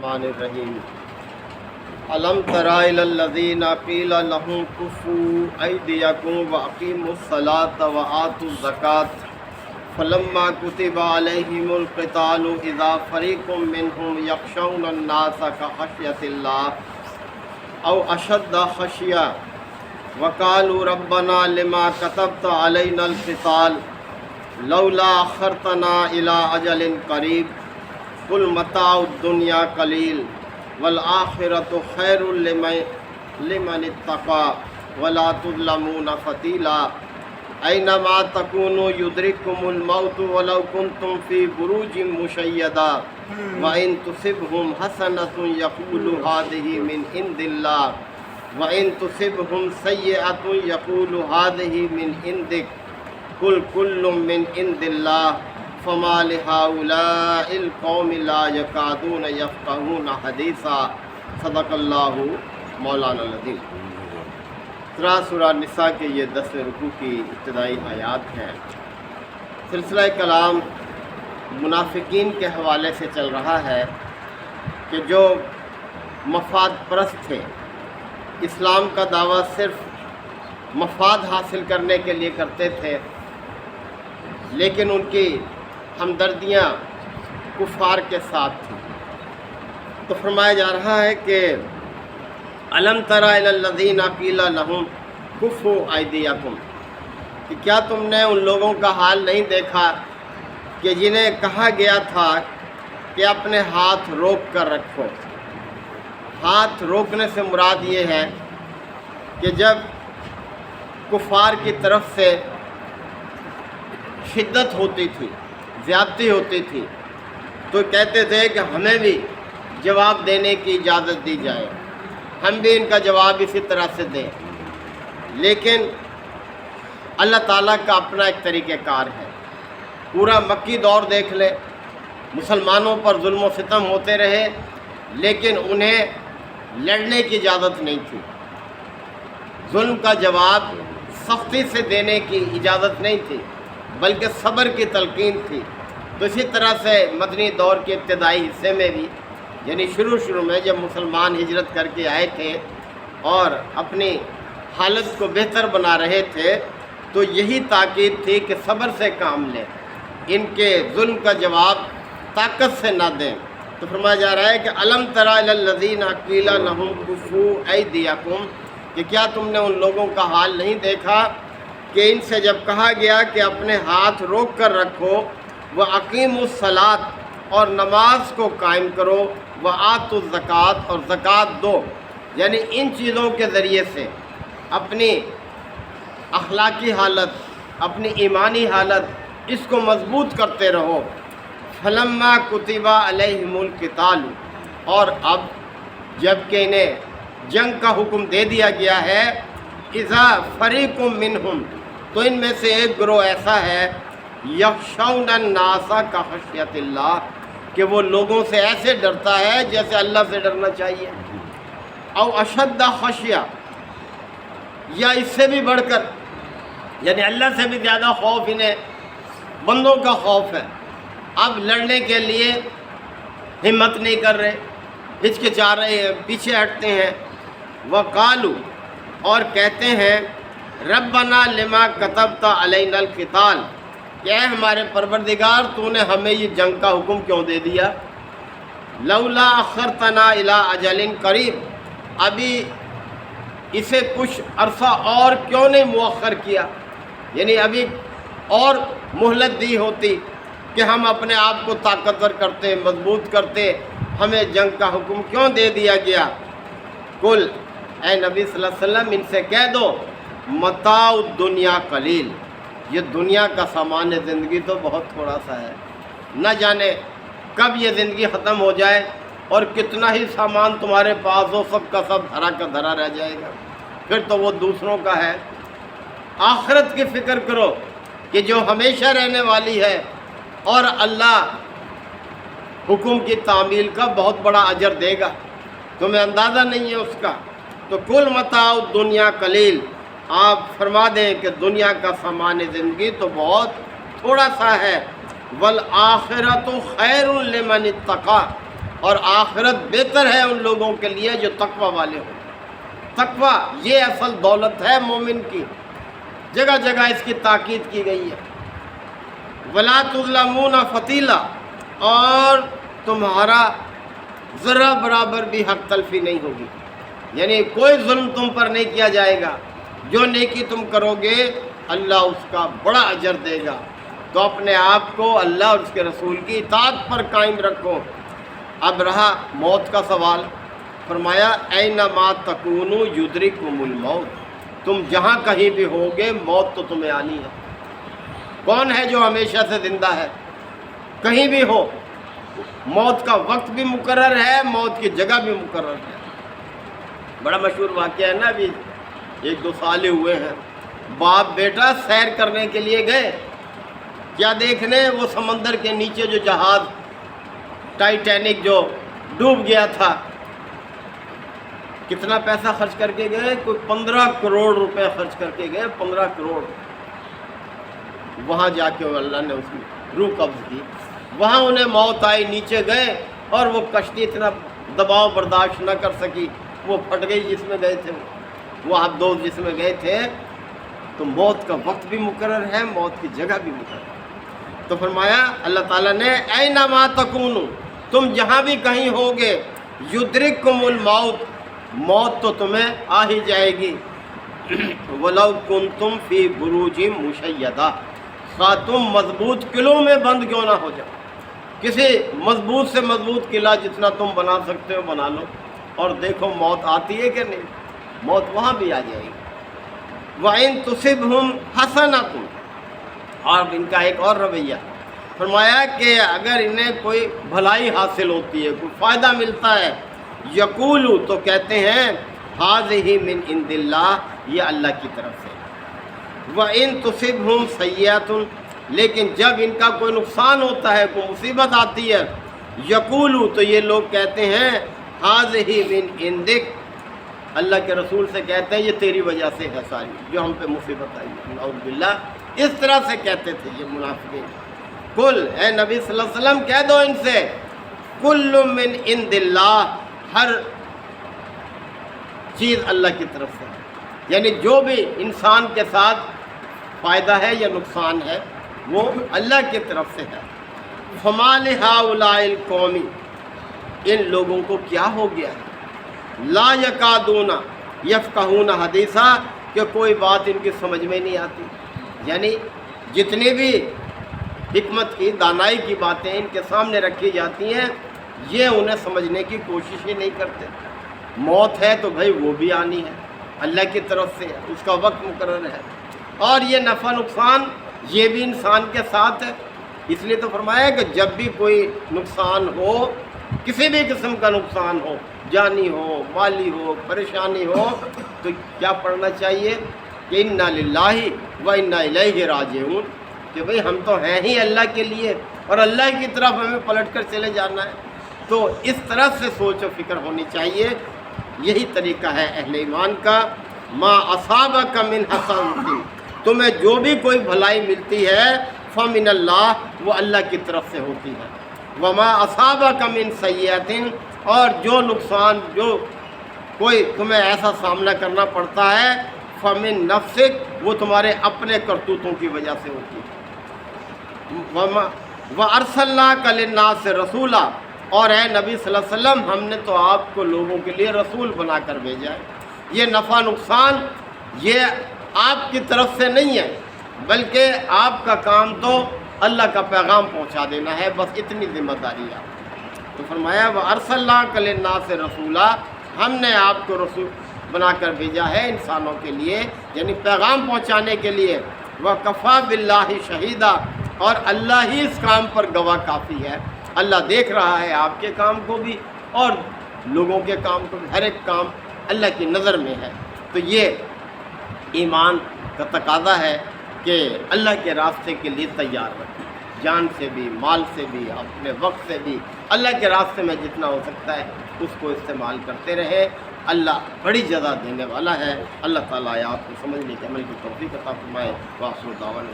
الرحمن الرحیم الم تر الی الذین قیل لهم کفوا ایدیکم واقیموا الصلاة وآتوا الزکاة فلما كتب عليهم القتال اذا فريق منهم يخشون الناس كخشية الله او اشد خشية وقالوا ربنا لما كتبت علينا القتال لولا اخرتنا الى اجل قریب قل متاع الدنیا قلیل والآخرۃ خیر لمن اتقى ولا تظلمون فتیلا اینما تکونوا یدرککم الموت ولو کنتم فی بروج مشیدہ وإن تصبهم حسنة یقولوا هذه من عند الله وإن تصبهم سیئة یقولوا هذه من عندک قل كل من عند الله فما لهؤلاء القوم لا يكادون يفقهون حديثا صدق اللہ مولانا العظیم۔ سورہ نساء کے یہ 10 رکوع کی ابتدائی آیات ہیں۔ سلسلہ کلام منافقین کے حوالے سے چل رہا ہے کہ جو مفاد پرست تھے، اسلام کا دعویٰ صرف مفاد حاصل کرنے کے لیے کرتے تھے، لیکن ان کی ہمدردیاں کفار کے ساتھ تھیں۔ تو فرمایا جا رہا ہے کہ الم تر الی الذین قیل لهم کفوا ایدیکم، کہ کیا تم نے ان لوگوں کا حال نہیں دیکھا کہ جنہیں کہا گیا تھا کہ اپنے ہاتھ روک کر رکھو۔ ہاتھ روکنے سے مراد یہ ہے کہ جب کفار کی طرف سے شدت ہوتی تھی، زیادتی ہوتی تھی، تو کہتے تھے کہ ہمیں بھی جواب دینے کی اجازت دی جائے، ہم بھی ان کا جواب اسی طرح سے دیں۔ لیکن اللہ تعالیٰ کا اپنا ایک طریقہ کار ہے۔ پورا مکی دور دیکھ لے، مسلمانوں پر ظلم و ستم ہوتے رہے، لیکن انہیں لڑنے کی اجازت نہیں تھی، ظلم کا جواب سختی سے دینے کی اجازت نہیں تھی، بلکہ صبر کی تلقین تھی۔ تو اسی طرح سے مدنی دور کے ابتدائی حصے میں بھی، یعنی شروع میں جب مسلمان ہجرت کر کے آئے تھے اور اپنی حالت کو بہتر بنا رہے تھے، تو یہی تاکید تھی کہ صبر سے کام لیں، ان کے ظلم کا جواب طاقت سے نہ دیں۔ تو فرمایا جا رہا ہے کہ الم تر الی الذین قیل لهم کفوا ایدیکم، کہ کیا تم نے ان لوگوں کا حال نہیں دیکھا کہ ان سے جب کہا گیا کہ اپنے ہاتھ روک کر رکھو، وَأَقِیمُوا الصَّلَاةَ اور نماز کو قائم کرو، وَآتُوا الزَّکَاةَ اور زکوٰۃ دو، یعنی ان چیزوں کے ذریعے سے اپنی اخلاقی حالت، اپنی ایمانی حالت، اس کو مضبوط کرتے رہو۔ فَلَمَّا كُتِبَ عَلَيْهِمُ الْقِتَالُ اور اب جب کہ انہیں جنگ کا حکم دے دیا گیا ہے، اِذَا فَرِيقٌ مِّنْهُمْ تو ان میں سے ایک گروہ ایسا ہے، یخشون الناس کخشیۃ اللہ کہ وہ لوگوں سے ایسے ڈرتا ہے جیسے اللہ سے ڈرنا چاہیے، او اشد خشیہ یا اس سے بھی بڑھ کر، یعنی اللہ سے بھی زیادہ خوف انہیں بندوں کا خوف ہے۔ اب لڑنے کے لیے ہمت نہیں کر رہے، ہچکچا رہے ہیں، پیچھے ہٹتے ہیں۔ وقالوا اور کہتے ہیں ربنا لما کتبت علینا القتال، کہ اے ہمارے پروردگار تو نے ہمیں یہ جنگ کا حکم کیوں دے دیا؟ لولا اخرتنا الی اجل قریب، ابھی اسے کچھ عرصہ اور کیوں نہیں مؤخر کیا، یعنی ابھی اور مہلت دی ہوتی کہ ہم اپنے آپ کو طاقتور کرتے، مضبوط کرتے، ہمیں جنگ کا حکم کیوں دے دیا گیا؟ قل اے نبی صلی اللہ علیہ وسلم ان سے کہہ دو متاع الدنیا قلیل، یہ دنیا کا سامان زندگی تو بہت تھوڑا سا ہے، نہ جانے کب یہ زندگی ختم ہو جائے اور کتنا ہی سامان تمہارے پاس ہو، سب کا سب دھرا کا دھرا رہ جائے گا، پھر تو وہ دوسروں کا ہے۔ آخرت کی فکر کرو کہ جو ہمیشہ رہنے والی ہے، اور اللہ حکم کی تعمیل کا بہت بڑا اجر دے گا، تمہیں اندازہ نہیں ہے اس کا۔ تو کل متاع الدنیا قلیل، آپ فرما دیں کہ دنیا کا سامان زندگی تو بہت تھوڑا سا ہے، والآخرۃ خیر لمن اتقی، اور آخرت بہتر ہے ان لوگوں کے لیے جو تقوی والے ہوں۔ تقوی یہ اصل دولت ہے مومن کی، جگہ جگہ اس کی تاکید کی گئی ہے۔ وَلَا تُظْلَمُونَ فَتِيلًا، اور تمہارا ذرہ برابر بھی حق تلفی نہیں ہوگی، یعنی کوئی ظلم تم پر نہیں کیا جائے گا۔ جو نیکی تم کرو گے اللہ اس کا بڑا اجر دے گا۔ تو اپنے آپ کو اللہ اور اس کے رسول کی اطاعت پر قائم رکھو۔ اب رہا موت کا سوال، فرمایا اینما تکونوا یدرککم الموت، تم جہاں کہیں بھی ہوگے موت تو تمہیں آنی ہے۔ کون ہے جو ہمیشہ سے زندہ ہے؟ کہیں بھی ہو، موت کا وقت بھی مقرر ہے، موت کی جگہ بھی مقرر ہے۔ بڑا مشہور واقعہ ہے نا، ابھی 1-2 سال ہوئے ہیں، باپ بیٹا سیر کرنے کے لیے گئے، کیا دیکھنے؟ وہ سمندر کے نیچے جو جہاز ٹائٹینک جو ڈوب گیا تھا، کتنا پیسہ خرچ کر کے گئے؟ کوئی 15 کروڑ روپے خرچ کر کے گئے، 15 کروڑ۔ وہاں جا کے اللہ نے اس کی روح قبض کی، وہاں انہیں موت آئی، نیچے گئے اور وہ کشتی اتنا دباؤ برداشت نہ کر سکی، وہ پھٹ گئی جس میں گئے تھے، وہ آپ دوست جس میں گئے تھے۔ تو موت کا وقت بھی مقرر ہے، موت کی جگہ بھی مقرر ہے۔ تو فرمایا اللہ تعالیٰ نے اینما تکونوا، تم جہاں بھی کہیں ہوگے یدرککم الموت، موت تو تمہیں آ ہی جائے گی۔ وَلَوْ كُنْتُمْ فِي بُرُوجٍ مُشَيَّدَةٍ، خواہ تم مضبوط قلعوں میں بند کیوں نہ ہو جاؤ، کسی مضبوط سے مضبوط قلعہ جتنا تم بنا سکتے ہو بنا لو، اور دیکھو موت آتی ہے کہ نہیں، موت وہاں بھی آ جائے گی۔ وَإِن تُصِبْهُمْ حَسَنَةٌ، اور ان کا ایک اور رویہ، فرمایا کہ اگر انہیں کوئی بھلائی حاصل ہوتی ہے، کوئی فائدہ ملتا ہے، یقولو، تو کہتے ہیں ہذہ من عند اللہ، یہ اللہ کی طرف سے۔ وَإِن تُصِبْهُمْ سَیِّئَةٌ، لیکن جب ان کا کوئی نقصان ہوتا ہے، کوئی مصیبت آتی ہے، یقولو، تو یہ لوگ کہتے ہیں ہذہ من عندک، اللہ کے رسول سے کہتے ہیں یہ تیری وجہ سے ہے ساری جو ہم پہ مصیبت آئی ہے، نعوذ باللہ، اس طرح سے کہتے تھے یہ منافقین۔ کل، اے نبی صلی اللہ علیہ وسلم کہہ دو ان سے، کل من عند اللہ، ہر چیز اللہ کی طرف سے، یعنی جو بھی انسان کے ساتھ فائدہ ہے یا نقصان ہے وہ اللہ کی طرف سے ہے۔ فما لہؤلاء القوم، ان لوگوں کو کیا ہو گیا ہے، لا یکادون یفقہون حدیثا، کہ کوئی بات ان کی سمجھ میں نہیں آتی، یعنی جتنی بھی حکمت کی دانائی کی باتیں ان کے سامنے رکھی جاتی ہیں یہ انہیں سمجھنے کی کوشش ہی نہیں کرتے۔ موت ہے تو بھائی وہ بھی آنی ہے، اللہ کی طرف سے اس کا وقت مقرر ہے، اور یہ نفع نقصان یہ بھی انسان کے ساتھ ہے۔ اس لیے تو فرمایا کہ جب بھی کوئی نقصان ہو، کسی بھی قسم کا نقصان ہو، جانی ہو، مالی ہو، پریشانی ہو، تو کیا پڑھنا چاہیے کہ انا للہ و انا الیہ راجعون، کہ بھئی ہم تو ہیں ہی اللہ کے لیے اور اللہ کی طرف ہمیں پلٹ کر چلے جانا ہے۔ تو اس طرح سے سوچ و فکر ہونی چاہیے، یہی طریقہ ہے اہل ایمان کا۔ ما اصابک من حسنۃ، تمہیں جو بھی کوئی بھلائی ملتی ہے فمن اللہ، وہ اللہ کی طرف سے ہوتی ہے۔ وما اصابک من سیئۃ، اور جو نقصان جو کوئی تمہیں ایسا سامنا کرنا پڑتا ہے فمن نفسک، وہ تمہارے اپنے کرتوتوں کی وجہ سے ہوتی ہے۔ وَأَرْسَلْنَاكَ لِلنَّاسِ رَسُولًا، اور اے نبی صلی اللہ علیہ وسلم ہم نے تو آپ کو لوگوں کے لیے رسول بنا کر بھیجا ہے۔ یہ نفع نقصان یہ آپ کی طرف سے نہیں ہے، بلکہ آپ کا کام تو اللہ کا پیغام پہنچا دینا ہے، بس اتنی ذمہ داری ہے۔ تو فرمایا وَأَرْسَلْنَاكَ لِلنَّاسِ رَسُولًا، ہم نے آپ کو رسول بنا کر بھیجا ہے انسانوں کے لیے، یعنی پیغام پہنچانے کے لیے۔ وَكَفَى بِاللَّهِ شَهِيدًا، اور اللہ ہی اس کام پر گواہ کافی ہے۔ اللہ دیکھ رہا ہے آپ کے کام کو بھی اور لوگوں کے کام کو بھی، ہر ایک کام اللہ کی نظر میں ہے۔ تو یہ ایمان کا تقاضا ہے کہ اللہ کے راستے کے لیے تیار رہیں، جان سے بھی، مال سے بھی، اپنے وقت سے بھی، اللہ کے راستے میں جتنا ہو سکتا ہے اس کو استعمال کرتے رہے۔ اللہ بڑی جزا دینے والا ہے۔ اللہ تعالیٰ آیات کو سمجھنے کے عمل کی توفیق عطا فرمائے۔ وآخر دعوانا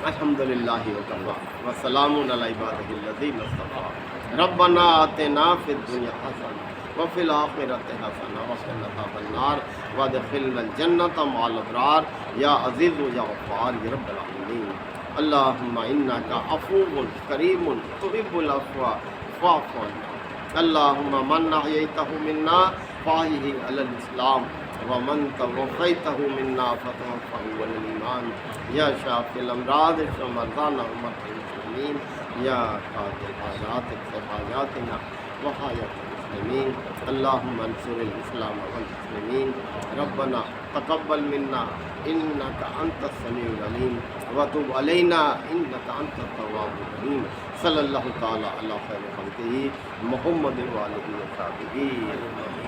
الحمد للہ وکفی وسلام علی عبادہ الذین اصطفیٰ۔ ربنا آتنا فی الدنیا حسنہ وفی الآخرۃ حسنہ وقنا عذاب النار وادخلنا الجنۃ مع الابرار یا عزیز یا غفار یا رب العالمین۔ اللہم انک عفو کریم تحب العفو فاعف عنا۔ اللہم من احییتہ منا فاحیہ علی الاسلام ومن توفیتہ منا فتوفہ علی الایمان یا شافی الامراض اشف مرضانا ومرضى المسلمین یا قاضی الحاجات اقض حاجاتنا وحاجات المسلمین۔ اللہم انصر الاسلام والمسلمین۔ ربنا تقبل منا انک انت السمیع العلیم وتب علینا انک انت التواب الرحیم۔ صلی اللہ تعالی علی خیر خلقہ محمد وآلہ وصحبہ۔